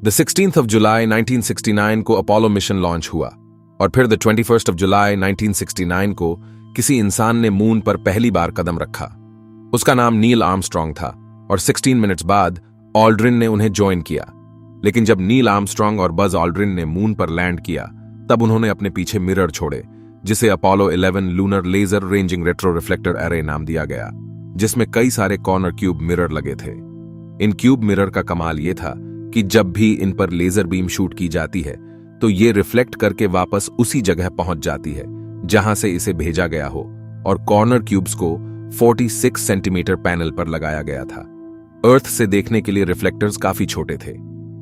The 16th of July 1969 को Apollo mission launch हुआ और फिर द 21st of July 1969 को किसी इंसान ने मून पर पहली बार कदम रखा। उसका नाम नील आर्मस्ट्रॉन्ग था और 16 मिनट्स बाद ऑल्ड्रिन ने उन्हें ज्वाइन किया। लेकिन जब नील आर्मस्ट्रॉन्ग और बज ऑल्ड्रिन ने मून पर लैंड किया तब उन्होंने अपने पीछे मिरर छोड़े, जिसे Apollo 11 lunar laser ranging retro reflector array नाम दिया गया, जिसमें कई सारे कॉर्नर क्यूब मिरर लगे थे। इन क्यूब मिरर का कमाल यह था कि जब भी इन पर लेजर बीम शूट की जाती है तो ये रिफ्लेक्ट करके वापस उसी जगह पहुंच जाती है जहां से इसे भेजा गया हो, और कॉर्नर क्यूब्स को 46 सेंटीमीटर पैनल पर लगाया गया था। अर्थ से देखने के लिए रिफ्लेक्टर्स काफी छोटे थे,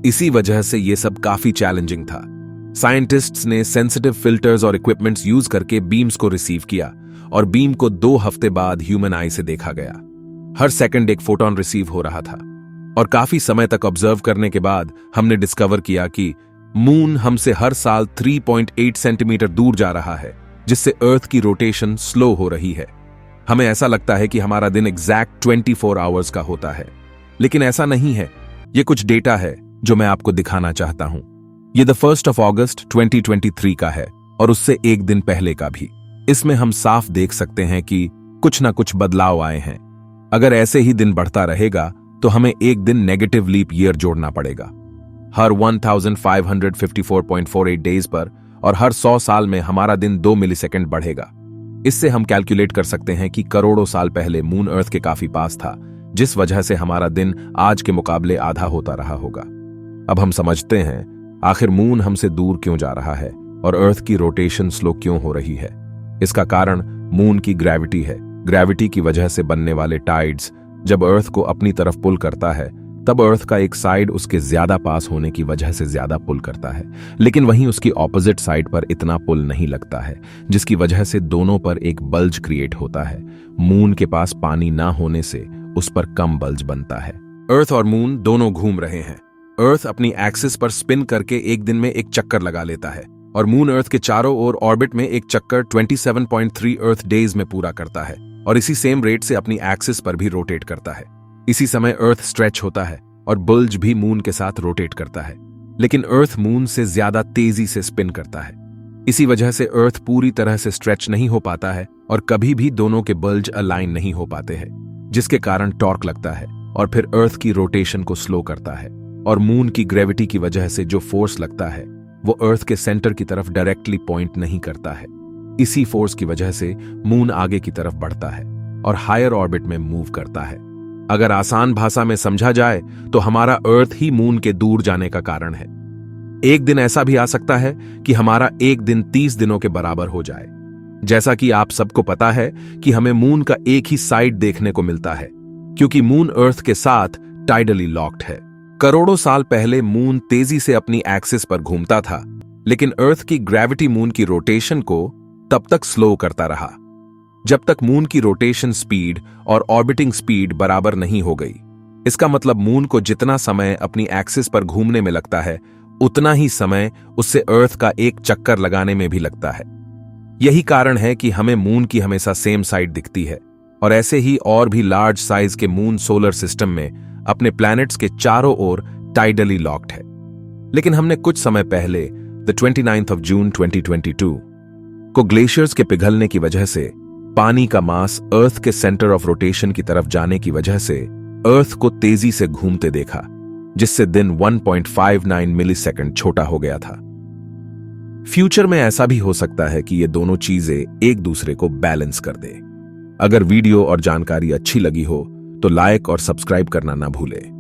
इसी वजह से यह सब काफी चैलेंजिंग था। साइंटिस्ट्स ने सेंसिटिव फिल्टर्स और इक्विपमेंट्स यूज करके बीम्स को रिसीव किया और बीम को 2 हफ्ते बाद ह्यूमन आई से देखा गया। हर सेकंड एक फोटोन रिसीव हो रहा था और काफी समय तक ऑब्जर्व करने के बाद हमने डिस्कवर किया कि मून हमसे हर साल 3.8 सेंटीमीटर दूर जा रहा है, जिससे अर्थ की रोटेशन स्लो हो रही है। हमें ऐसा लगता है कि हमारा दिन एग्जैक्ट 24 आवर्स का होता है, लेकिन ऐसा नहीं है। यह कुछ डेटा है जो मैं आपको दिखाना चाहता हूं। यह द 1st of August 2023 का है और उससे एक दिन पहले का भी। इसमें हम साफ देख सकते हैं कि कुछ ना कुछ बदलाव आए हैं। अगर ऐसे ही दिन बढ़ता रहेगा तो हमें एक दिन नेगेटिव लीप ईयर जोड़ना पड़ेगा। हर 1554.48 डेज पर और हर 100 साल में हमारा दिन 2 मिलीसेकंड बढ़ेगा। इससे हम कैलकुलेट कर सकते हैं कि करोड़ों साल पहले मून अर्थ के काफी पास था, जिस वजह से हमारा दिन आज के मुकाबले आधा होता रहा होगा। अब हम समझते हैं आखिर मून हमसे दूर क्यों जा रहा है और अर्थ की रोटेशन स्लो क्यों हो रही है। इसका कारण मून की ग्रेविटी है। ग्रेविटी की वजह से बनने वाले टाइड्स जब अर्थ को अपनी तरफ पुल करता है तब अर्थ का एक साइड उसके ज्यादा पास होने की वजह से ज्यादा पुल करता है, लेकिन वहीं उसकी ऑपोजिट साइड पर इतना पुल नहीं लगता है, जिसकी वजह से दोनों पर एक बल्ज क्रिएट होता है। मून के पास पानी ना होने से उस पर कम बल्ज बनता है। अर्थ और मून दोनों घूम रहे हैं। अर्थ अपनी एक्सिस पर स्पिन करके एक दिन में एक चक्कर लगा लेता है और मून अर्थ के चारों ओर ऑर्बिट में एक चक्कर 27.3 अर्थ डेज में पूरा करता है और इसी सेम रेट से अपनी एक्सिस पर भी रोटेट करता है। इसी समय अर्थ स्ट्रेच होता है और बुल्ज भी मून के साथ रोटेट करता है, लेकिन अर्थ मून से ज्यादा तेजी से स्पिन करता है। इसी वजह से अर्थ पूरी तरह से स्ट्रेच नहीं हो पाता है और कभी भी दोनों के बुल्ज अलाइन नहीं हो पाते हैं, जिसके कारण टॉर्क लगता है और फिर अर्थ की रोटेशन को स्लो करता है। और मून की ग्रेविटी की वजह से जो फोर्स लगता है वो अर्थ के सेंटर की तरफ डायरेक्टली पॉइंट नहीं करता है। इसी फोर्स की वजह से मून आगे की तरफ बढ़ता है और हायर ऑर्बिट में मूव करता है। अगर आसान भाषा में समझा जाए तो हमारा अर्थ ही मून के दूर जाने का कारण है। एक दिन ऐसा भी आ सकता है कि हमारा एक दिन 30 दिनों के बराबर हो जाए। जैसा कि आप सबको पता है कि हमें मून का एक ही साइड देखने को मिलता है, क्योंकि मून अर्थ के साथ टाइडली लॉक्ड है। करोड़ों साल पहले मून तेजी से अपनी एक्सिस पर घूमता था, लेकिन अर्थ की ग्रेविटी मून की रोटेशन को तब तक स्लो करता रहा जब तक मून की रोटेशन स्पीड और ऑर्बिटिंग स्पीड बराबर नहीं हो गई। इसका मतलब मून को जितना समय अपनी एक्सिस पर घूमने में लगता है उतना ही समय उससे अर्थ का एक चक्कर लगाने में भी लगता है। यही कारण है कि हमें मून की हमेशा सेम साइड दिखती है और ऐसे ही और भी लार्ज साइज के मून सोलर सिस्टम में अपने प्लैनेट्स के चारों ओर टाइडली लॉक्ड है। लेकिन हमने कुछ समय पहले द 29th of June 2022 को ग्लेशियर्स के पिघलने की वजह से पानी का मास अर्थ के सेंटर ऑफ रोटेशन की तरफ जाने की वजह से अर्थ को तेजी से घूमते देखा, जिससे दिन 1.59 मिलीसेकंड छोटा हो गया था। फ्यूचर में ऐसा भी हो सकता है कि ये दोनों चीजें एक दूसरे को बैलेंस कर दे। अगर वीडियो और जानकारी अच्छी लगी हो तो लाइक और सब्सक्राइब करना ना भूलें।